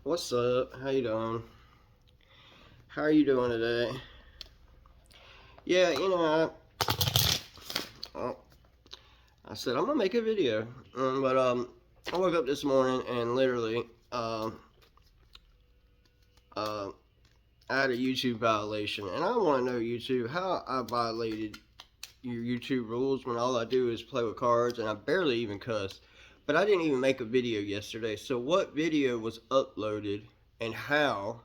What's up? How you doing? How are you doing today? Yeah, I, I said I'm gonna make a video, but I woke up this morning and literally, uh, I had a YouTube violation, and I want to know YouTube how I violated your YouTube rules when all I do is play with cards and I barely even cuss. But I didn't even make a video yesterday. So what video was uploaded and how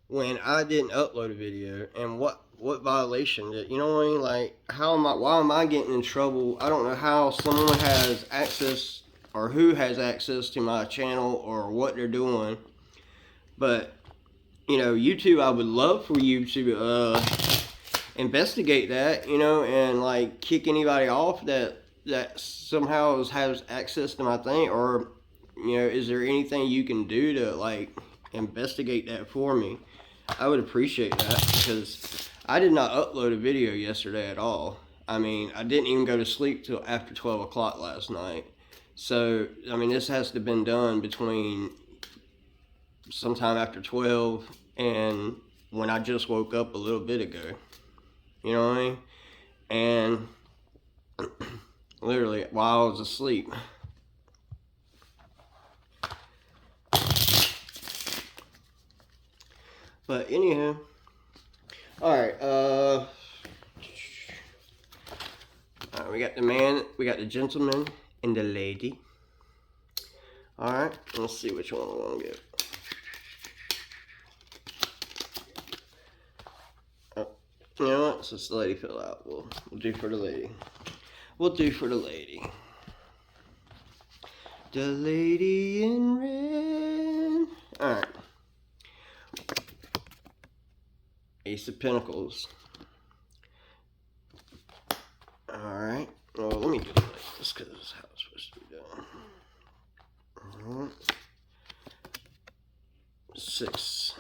when I didn't upload a video, and what violation did, you know what I mean? Like, why am I getting in trouble? I don't know how someone has access or who has access to my channel or what they're doing. But YouTube, I would love for you to investigate that, and like kick anybody off that somehow has access to my thing, or is there anything you can do to like investigate that for me? I would appreciate that, because I did not upload a video yesterday at all. I mean, I didn't even go to sleep till after 12 o'clock last night. So, I mean, this has to have been done between sometime after 12 and when I just woke up a little bit ago. You know what I mean? And literally while I was asleep. But anyhow, alright, we got the man, we got the gentleman, and the lady. Alright, let's see which one I want to get. You know what? Since the lady fell out, we'll do for the lady. We'll do for the lady. The lady in red. Alright. Ace of Pentacles. Alright. Well, let me do it like this, because this is how it's supposed to be done. Alright. 6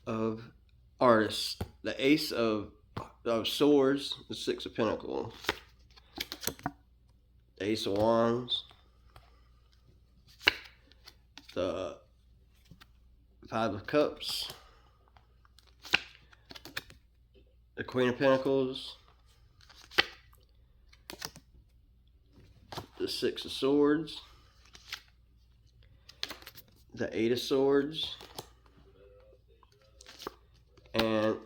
of artists. The Ace of Swords, the 6 of Pentacles. The Ace of Wands. The 5 of Cups. The Queen of Pentacles. The 6 of Swords. The 8 of Swords. And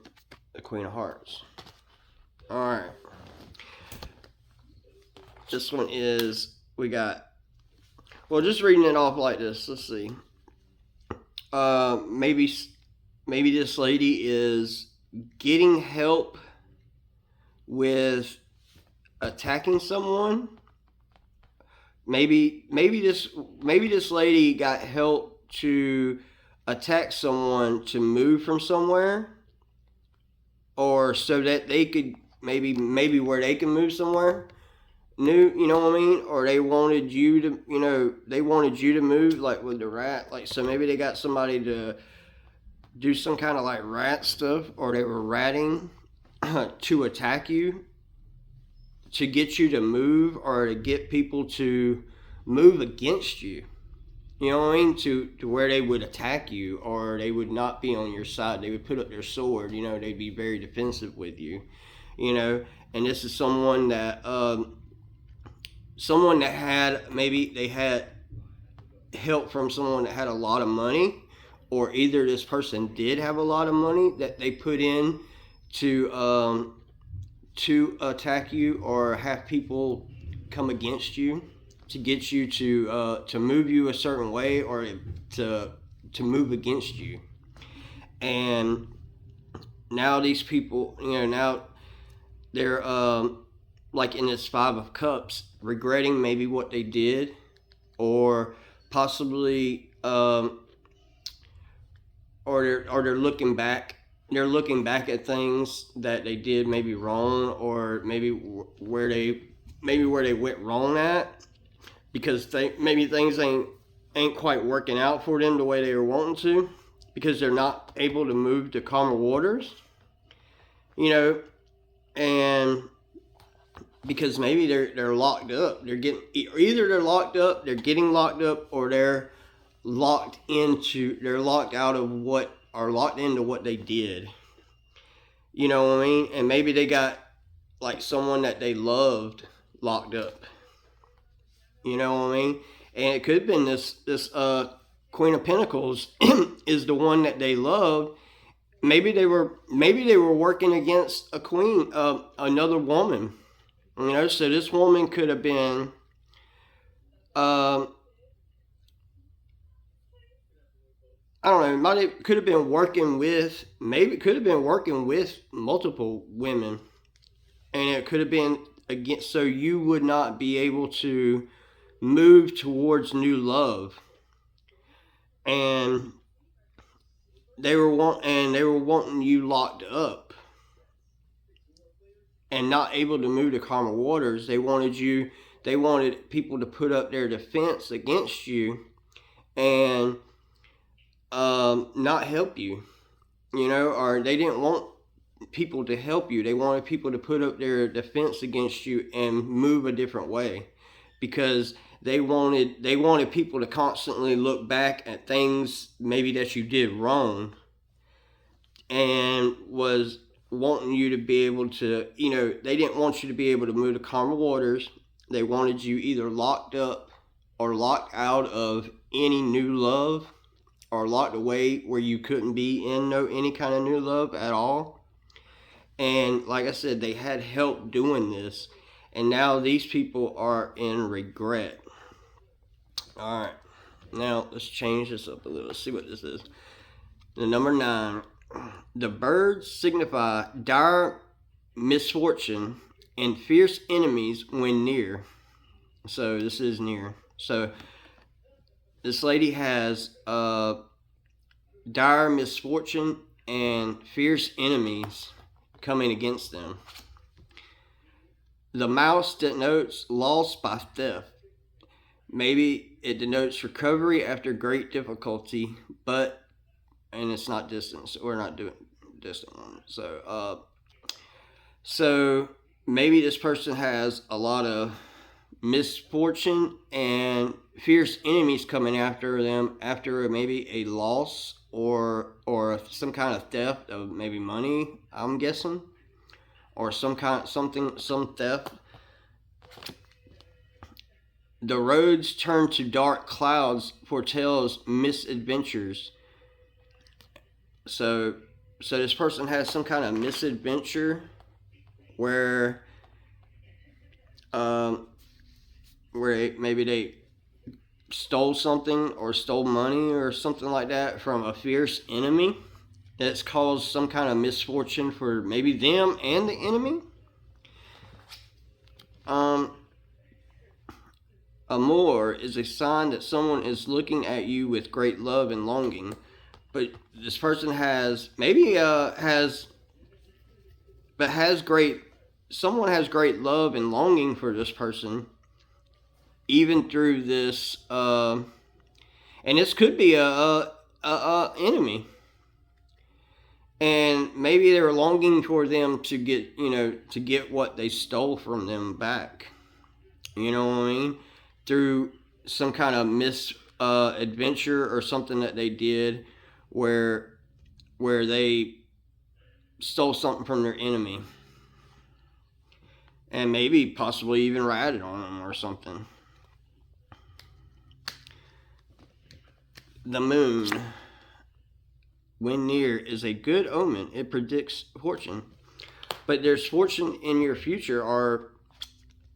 the Queen of Hearts. Alright. This one is, we got, well, just reading it off like this, let's see. Maybe this lady is getting help with attacking someone. Maybe this lady got help to attack someone to move from somewhere, or so that they could maybe where they can move somewhere new, you know what I mean? Or they wanted you to move, like with the rat, like, so maybe they got somebody to do some kind of like rat stuff, or they were ratting to attack you, to get you to move, or to get people to move against you. You know what I mean? To where they would attack you, or they would not be on your side. They would put up their sword. They'd be very defensive with you. And this is someone that had, maybe they had help from someone that had a lot of money, or either this person did have a lot of money that they put in to attack you, or have people come against you to get you to move you a certain way, or to move against you. And now these people, now they're like in this 5 of Cups, regretting maybe what they did, or possibly or they're looking back. They're looking back at things that they did maybe wrong, or maybe where they went wrong at, because maybe things ain't quite working out for them the way they were wanting to, because they're not able to move to calmer waters, and because maybe they're locked up. Either they're locked up, they're getting locked up, or they're locked out of what, or locked into what they did. You know what I mean? And maybe they got like someone that they loved locked up. You know what I mean? And it could have been this Queen of Pentacles is the one that they loved. Maybe they were working against a queen, another woman. You know, so this woman could have been, I don't know, could have been working with multiple women, and it could have been against, so you would not be able to move towards new love, and they were wanting you locked up and not able to move to calmer waters. They wanted people to put up their defense against you and not help you, you know, or they didn't want people to help you. They wanted people to put up their defense against you and move a different way, because they wanted people to constantly look back at things maybe that you did wrong, and was wanting you to be able to, you know, they didn't want you to be able to move to calmer waters. They wanted you either locked up or locked out of any new love, or locked away where you couldn't be in any kind of new love at all. And like I said, they had help doing this, and now these people are in regret. All right, now let's change this up a little. Let's see what this is. The number 9. The birds signify dire misfortune and fierce enemies when near. So this is near. So this lady has dire misfortune and fierce enemies coming against them. The mouse denotes loss by theft. Maybe it denotes recovery after great difficulty, and it's not distance. We're not doing distant one. So maybe this person has a lot of misfortune and fierce enemies coming after them after maybe a loss or some kind of theft of maybe money, I'm guessing, or some theft. The roads turn to dark clouds foretells misadventures. So this person has some kind of misadventure where maybe they stole something or stole money or something like that from a fierce enemy that's caused some kind of misfortune for maybe them and the enemy. Amour is a sign that someone is looking at you with great love and longing. But this person someone has great love and longing for this person, even through this, and this could be a enemy, and maybe they were longing for them to get what they stole from them back. You know what I mean? Through some kind of misadventure or something that they did, where they stole something from their enemy, and maybe possibly even ratted on them or something. The moon, when near, is a good omen. It predicts fortune, but there's fortune in your future, or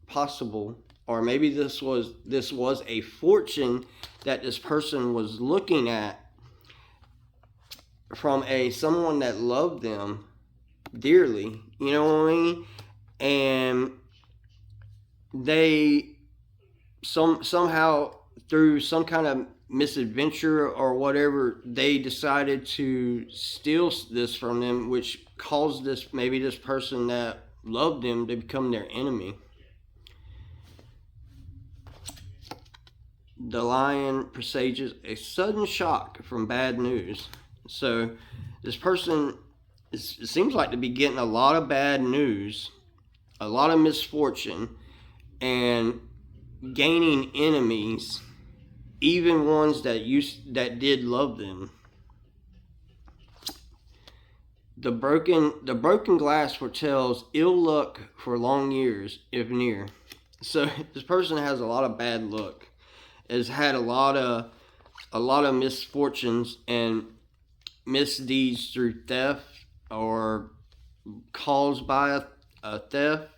possible, or maybe this was a fortune that this person was looking at from someone that loved them dearly, you know what I mean? And they somehow through some kind of misadventure or whatever, they decided to steal this from them, which caused this person that loved them to become their enemy. The lion presages a sudden shock from bad news. So this person, it seems like to be getting a lot of bad news a lot of misfortune and gaining enemies, even ones that did love them. The broken glass foretells ill luck for long years, if near. So this person has a lot of bad luck, has had a lot of misfortunes and misdeeds through theft or caused by a theft,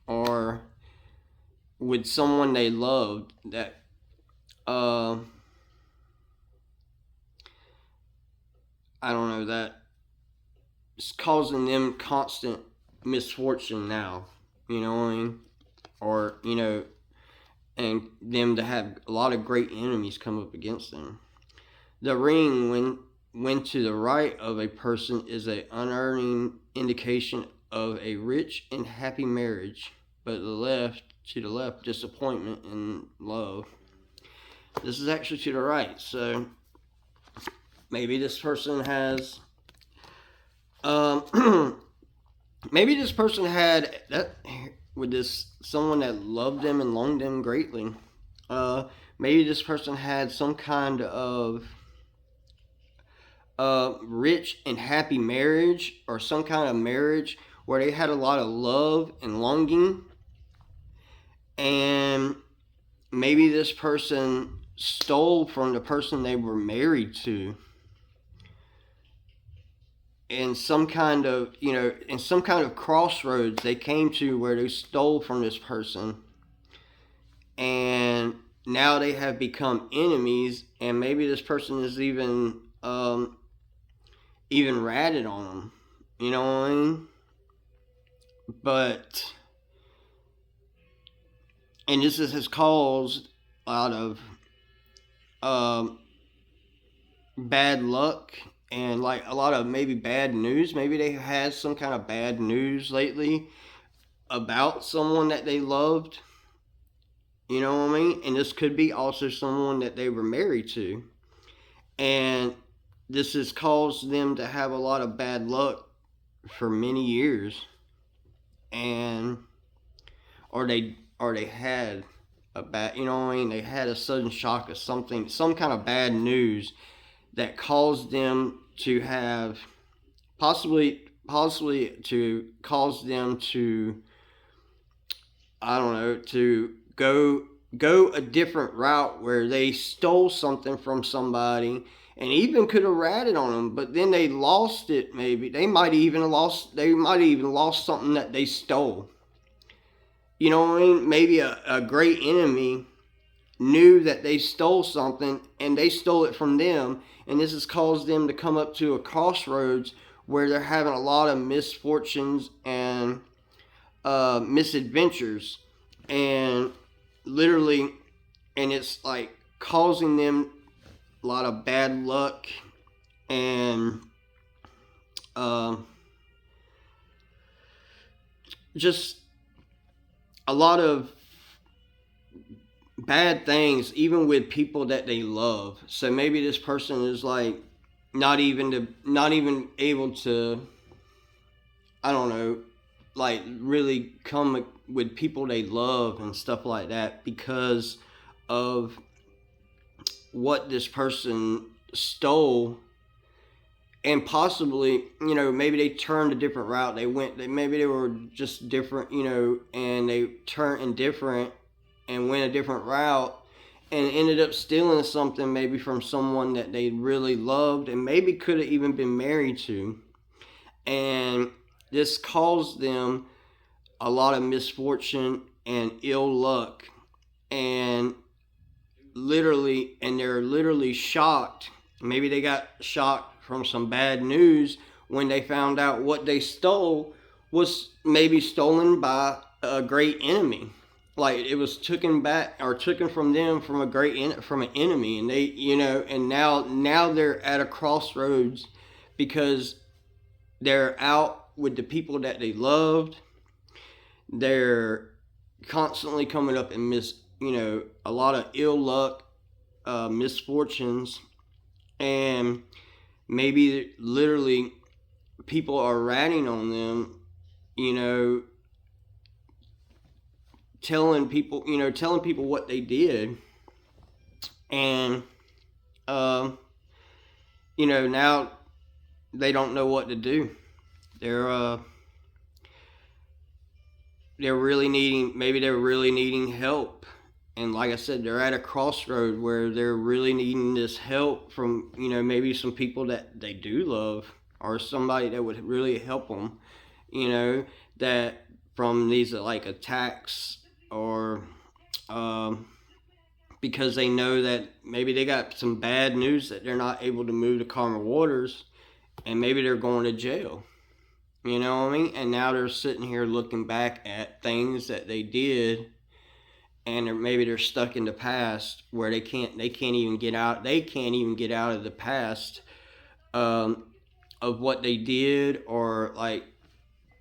or with someone they loved that I don't know, that it's causing them constant misfortune now, you know what I mean? Or, and them to have a lot of great enemies come up against them. The ring, when to the right of a person, is an unerring indication of a rich and happy marriage, but to the left, disappointment and love. This is actually to the right, so maybe this person has maybe this person had that with this someone that loved them and longed them greatly. Maybe this person had some kind of rich and happy marriage, or some kind of marriage where they had a lot of love and longing, and maybe this person stole from the person they were married to in some kind of crossroads they came to where they stole from this person, and now they have become enemies, and maybe this person is even ratted on them, you know what I mean? And this has caused a lot of bad luck and like a lot of maybe bad news. Maybe they had some kind of bad news lately about someone that they loved, you know what I mean? And this could be also someone that they were married to, and this has caused them to have a lot of bad luck for many years, and or they had a bad, you know what I mean? They had a sudden shock of something, some kind of bad news that caused them to have possibly to cause them to, I don't know, to go a different route where they stole something from somebody and even could have ratted on them, but then they lost it. Maybe they might even lost something that they stole. You know what I mean? Maybe a great enemy knew that they stole something and they stole it from them, and this has caused them to come up to a crossroads where they're having a lot of misfortunes and misadventures, and literally, and it's like causing them a lot of bad luck and just a lot of bad things, even with people that they love. So maybe this person is like not even able to, I don't know, like really come with people they love and stuff like that because of what this person stole. And possibly, maybe they turned a different route. Maybe they were just different, and they turned indifferent and went a different route and ended up stealing something maybe from someone that they really loved and maybe could have even been married to. And this caused them a lot of misfortune and ill luck, and they're literally shocked. Maybe they got shocked from some bad news when they found out what they stole was maybe stolen by a great enemy. Like it was taken from them from an enemy, and they, and now they're at a crossroads because they're out with the people that they loved. They're constantly coming up and a lot of ill luck, misfortunes, and maybe literally people are ratting on them, telling people, telling people what they did, and now they don't know what to do. They're really needing help. And like I said, they're at a crossroad where they're really needing this help from, maybe some people that they do love, or somebody that would really help them, that from these like attacks, or because they know that maybe they got some bad news that they're not able to move to calmer waters, and maybe they're going to jail. You know what I mean? And now they're sitting here looking back at things that they did, and maybe they're stuck in the past where they can't even get out. They can't even get out of the past of what they did, or like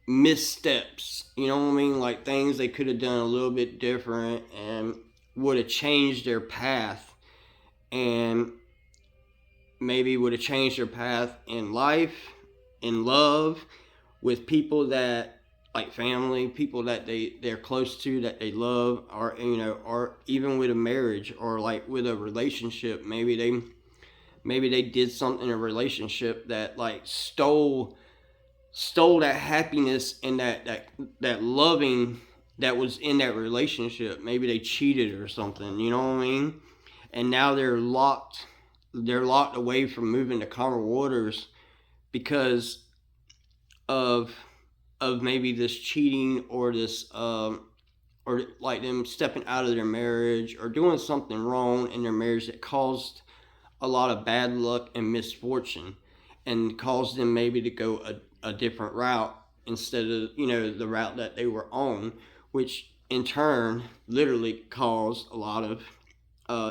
missteps. You know what I mean? Like things they could have done a little bit different and would have changed their path, and maybe would have changed their path in life, in love, with people that, like family, people that they're close to, that they love, or or even with a marriage, or like with a relationship. Maybe they did something in a relationship that like stole that happiness and that loving that was in that relationship. Maybe they cheated or something, you know what I mean? And now they're locked away from moving to calmer waters because of maybe this cheating, or this or like them stepping out of their marriage, or doing something wrong in their marriage that caused a lot of bad luck and misfortune, and caused them maybe to go a different route instead of the route that they were on, which in turn literally caused a lot of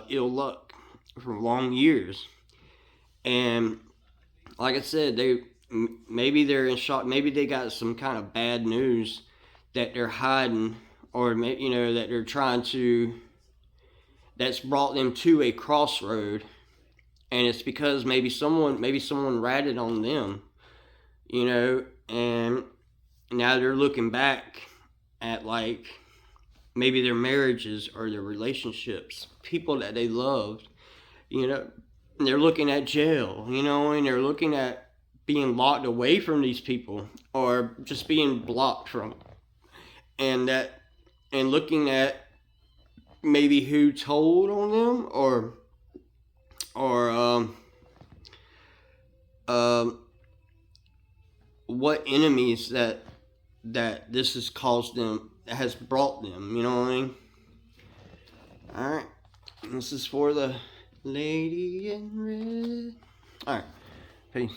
ill luck for long years. And like I said, maybe they're in shock. Maybe they got some kind of bad news that they're hiding, or maybe that they're trying to, that's brought them to a crossroad, and it's because maybe someone ratted on them, and now they're looking back at like maybe their marriages or their relationships, people that they loved, and they're looking at jail, and they're looking at being locked away from these people, or just being blocked from, and looking at maybe who told on them, or what enemies that this has caused them, has brought them, you know what I mean? Alright, this is for the lady in red. Alright, peace.